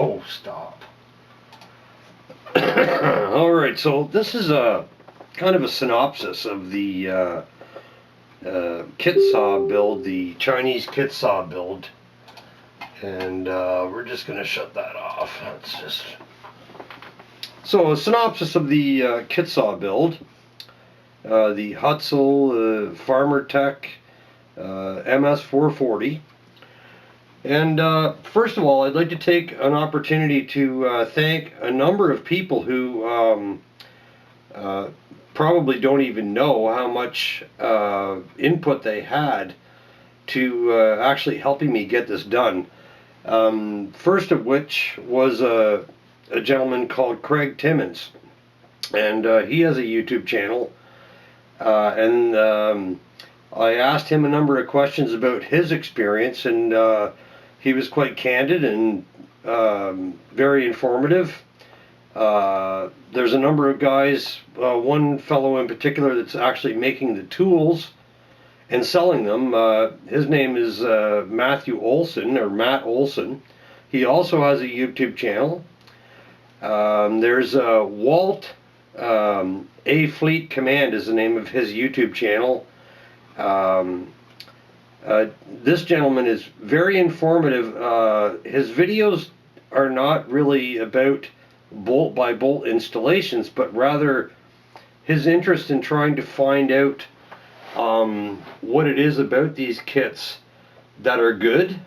Oh, stop. Alright, so this is a kind of a synopsis of the kit saw build, the Chinese kit saw build. And we're just going to shut that off. That's just... So, a synopsis of the kit saw build. The Huztl Farmertech MS 440. And first of all, I'd like to take an opportunity to thank a number of people who probably don't even know how much input they had to actually helping me get this done. First of which was a gentleman called Craig Timmons, and he has a YouTube channel, and I asked him a number of questions about his experience, and he was quite candid and very informative. There's a number of guys, one fellow in particular that's actually making the tools and selling them. His name is Matthew Olson, or Matt Olson. He also has a YouTube channel. There's Walt A Fleet Command is the name of his YouTube channel. This gentleman is very informative. His videos are not really about bolt by bolt installations, but rather his interest in trying to find out what it is about these kits that are good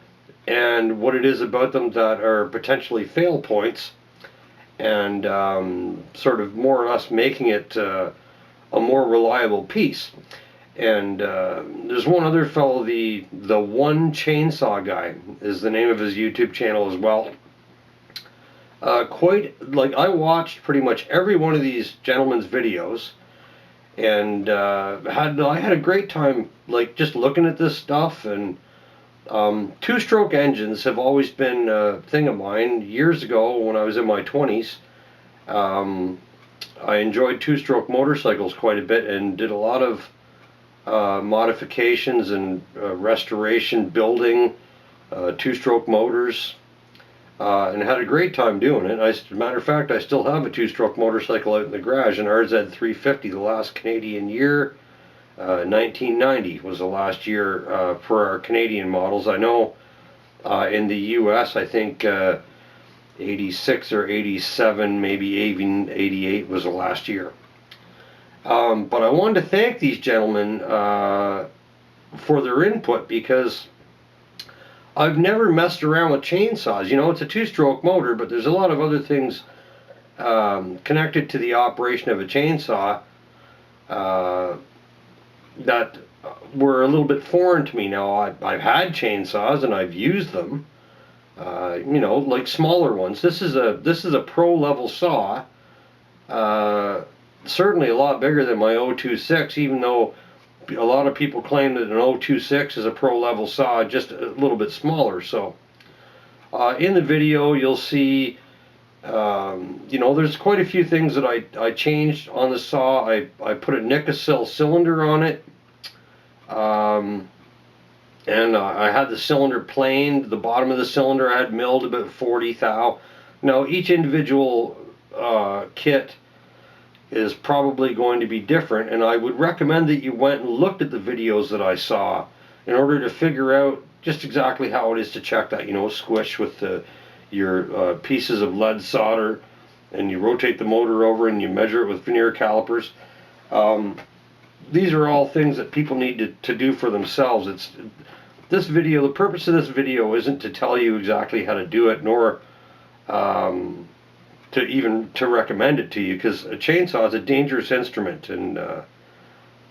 and what it is about them that are potentially fail points, and sort of more or less making it a more reliable piece. And there's one other fellow, the One Chainsaw Guy is the name of his YouTube channel as well. I watched pretty much every one of these gentlemen's videos, and I had a great time just looking at this stuff. And two-stroke engines have always been a thing of mine. Years ago, when I was in my 20s, I enjoyed two-stroke motorcycles quite a bit and did a lot of modifications and restoration, building two-stroke motors, and had a great time doing it. As a matter of fact, I still have a two-stroke motorcycle out in the garage, an RZ350, the last Canadian year. 1990 was the last year for our Canadian models. I know in the US, I think 86 or 87, maybe even 88 was the last year. But I wanted to thank these gentlemen for their input, because I've never messed around with chainsaws. You know, it's a two-stroke motor, but there's a lot of other things connected to the operation of a chainsaw that were a little bit foreign to me. Now, I've had chainsaws and I've used them, you know, like smaller ones. This is a pro-level saw. Certainly a lot bigger than my 026, even though a lot of people claim that an 026 is a pro-level saw, just a little bit smaller. So in the video you'll see, you know, there's quite a few things that I changed on the saw. I put a Nickel cylinder on it, and I had the cylinder planed. The bottom of the cylinder I had milled about 40 thou. Now each individual kit is probably going to be different, and I would recommend that you went and looked at the videos that I saw in order to figure out just exactly how it is to check that. You know, squish with your pieces of lead solder, and you rotate the motor over and you measure it with vernier calipers. These are all things that people need to do for themselves. The purpose of this video isn't to tell you exactly how to do it, nor to recommend it to you, because a chainsaw is a dangerous instrument, and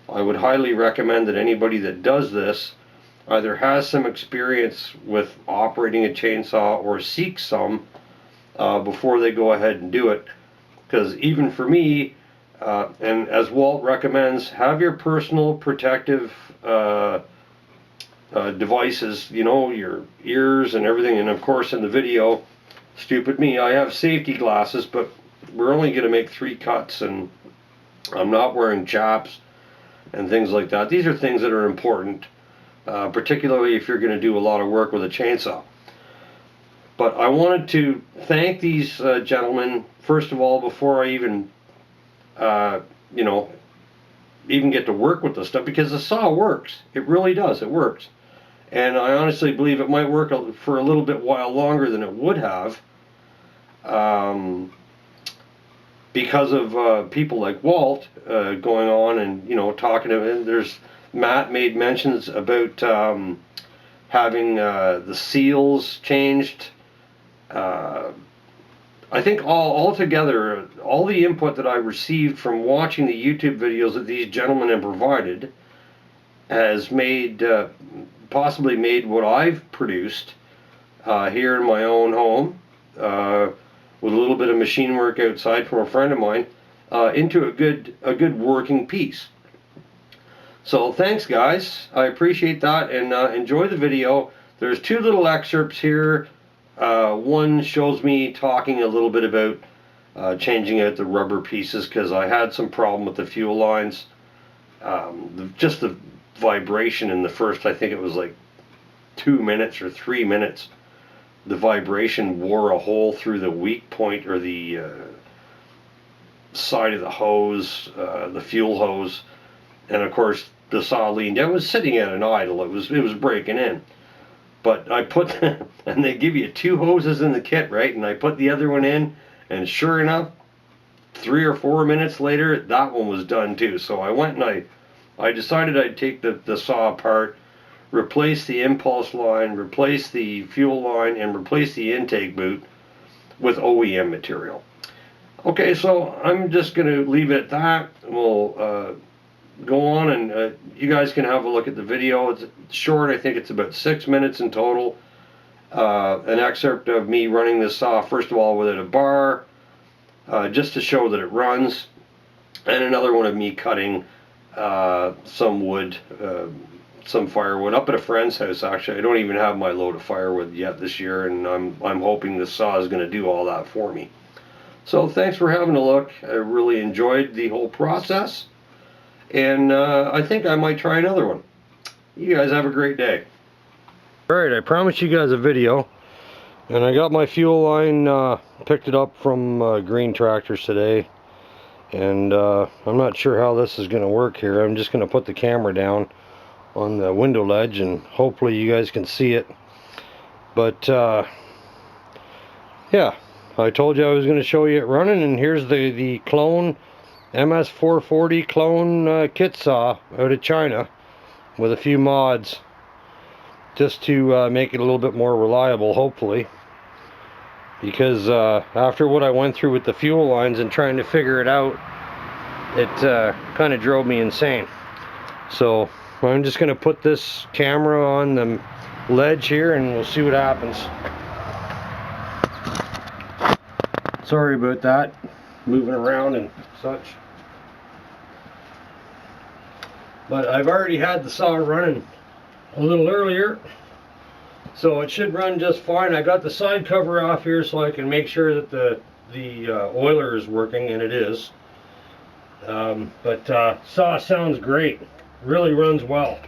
I would highly recommend that anybody that does this either has some experience with operating a chainsaw or seeks some before they go ahead and do it. Because even for me, and as Walt recommends, have your personal protective devices, you know, your ears and everything. And of course in the video, stupid me, I have safety glasses, but we're only going to make 3 cuts, and I'm not wearing chaps and things like that. These are things that are important, particularly if you're going to do a lot of work with a chainsaw. But I wanted to thank these gentlemen, first of all, before I even, you know, even get to work with the stuff, because the saw works. It really does. It works. And I honestly believe it might work for a little bit while longer than it would have, because of people like Walt going on and, you know, talking to him. There's Matt made mentions about having the seals changed. I think altogether, all the input that I received from watching the YouTube videos that these gentlemen have provided has made, possibly made what I've produced here in my own home, with a little bit of machine work outside from a friend of mine, into a good working piece. So thanks, guys. I appreciate that, and enjoy the video. There's two little excerpts here. One shows me talking a little bit about changing out the rubber pieces, because I had some problem with the fuel lines. Just the vibration in the first, I think it was like 2 minutes or 3 minutes, the vibration wore a hole through the weak point, or the side of the hose, the fuel hose, and of course the saw leaned. I was sitting at an idle. It was breaking in. But I put, and they give you 2 hoses in the kit, right? And I put the other one in, and sure enough, 3 or 4 minutes later, that one was done too. So I went and I decided I'd take the saw apart, replace the impulse line, replace the fuel line, and replace the intake boot with OEM material. Okay, so I'm just going to leave it at that. We'll go on, and you guys can have a look at the video. It's short. I think it's about 6 minutes in total. An excerpt of me running this saw, first of all, with a bar, just to show that it runs, and another one of me cutting some wood, some firewood up at a friend's house. Actually, I don't even have my load of firewood yet this year, and I'm hoping this saw is going to do all that for me. So thanks for having a look. I really enjoyed the whole process, and I think I might try another one. You guys have a great day. Alright, I promised you guys a video, and I got my fuel line, picked it up from Green Tractors today, and I'm not sure how this is going to work here. I'm just going to put the camera down on the window ledge, and hopefully you guys can see it. But yeah, I told you I was going to show you it running, and here's the clone MS 440 clone kit saw out of China with a few mods, just to make it a little bit more reliable, hopefully, because after what I went through with the fuel lines and trying to figure it out, it kind of drove me insane. So I'm just going to put this camera on the ledge here, and we'll see what happens. Sorry about that, moving around and such. But I've already had the saw running a little earlier, so it should run just fine. I got the side cover off here so I can make sure that the oiler is working, and it is. But saw sounds great. Really runs well.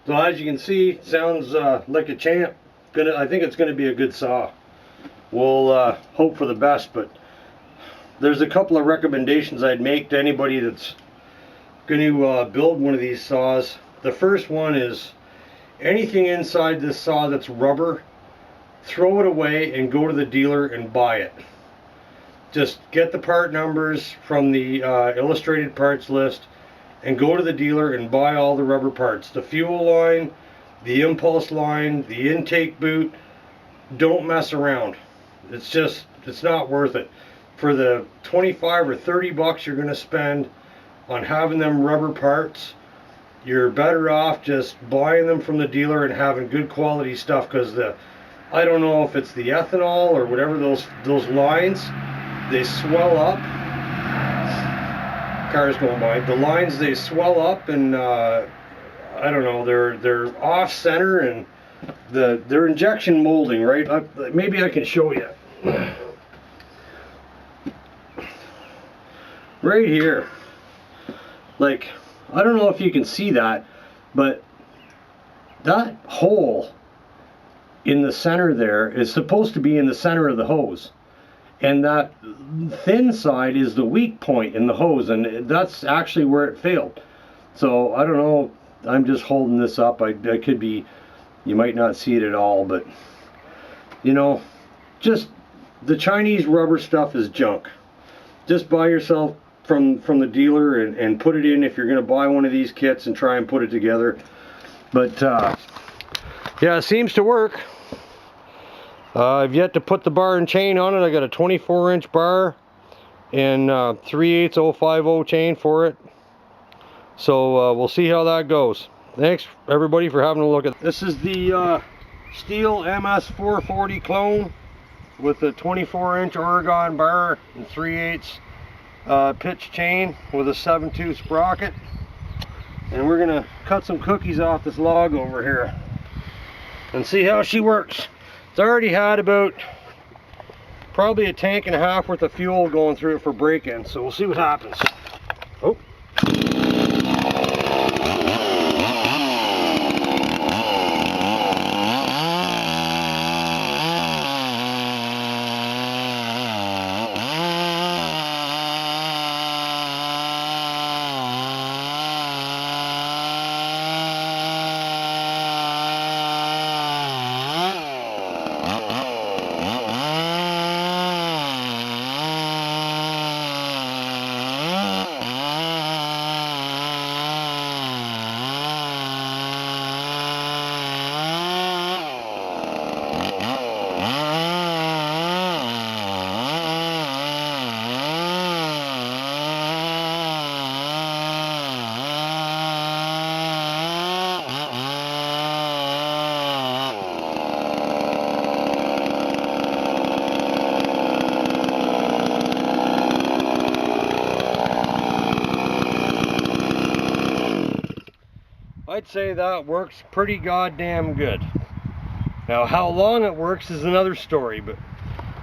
So as you can see, sounds like a champ. I think it's going to be a good saw. We'll hope for the best, but there's a couple of recommendations I'd make to anybody that's going to build one of these saws. The first one is anything inside this saw that's rubber, throw it away and go to the dealer and buy it. just get the part numbers from the illustrated parts list and go to the dealer and buy all the rubber parts. The fuel line, the impulse line, the intake boot. Don't mess around. It's not worth it. For the 25 or 30 bucks you're going to spend on having them rubber parts, you're better off just buying them from the dealer and having good quality stuff, because I don't know if it's the ethanol or whatever, those lines, they swell up. Cars going by. The lines, they swell up, and I don't know, they're off center, and they're injection molding, right? Maybe I can show you. Right here. Like, I don't know if you can see that, but that hole in the center there is supposed to be in the center of the hose. And that thin side is the weak point in the hose, and that's actually where it failed. So, I don't know, I'm just holding this up. I could be, you might not see it at all, but, you know, just, the Chinese rubber stuff is junk. Just buy yourself from the dealer and put it in if you're going to buy one of these kits and try and put it together. But yeah, it seems to work. I've yet to put the bar and chain on it. I got a 24-inch bar and 3/8 050 chain for it. So we'll see how that goes. Thanks everybody for having a look at this. Is the Stihl MS 440 clone with a 24-inch Oregon bar and 3/8 pitch chain with a 7/2 sprocket. And we're gonna cut some cookies off this log over here and see how she works. It's already had about probably a tank and a half worth of fuel going through it for break-in, so we'll see what happens. Oh. I'd say that works pretty goddamn good. Now how long it works is another story, but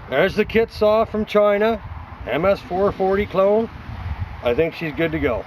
there's the kit saw from China, MS 440 clone. I think she's good to go.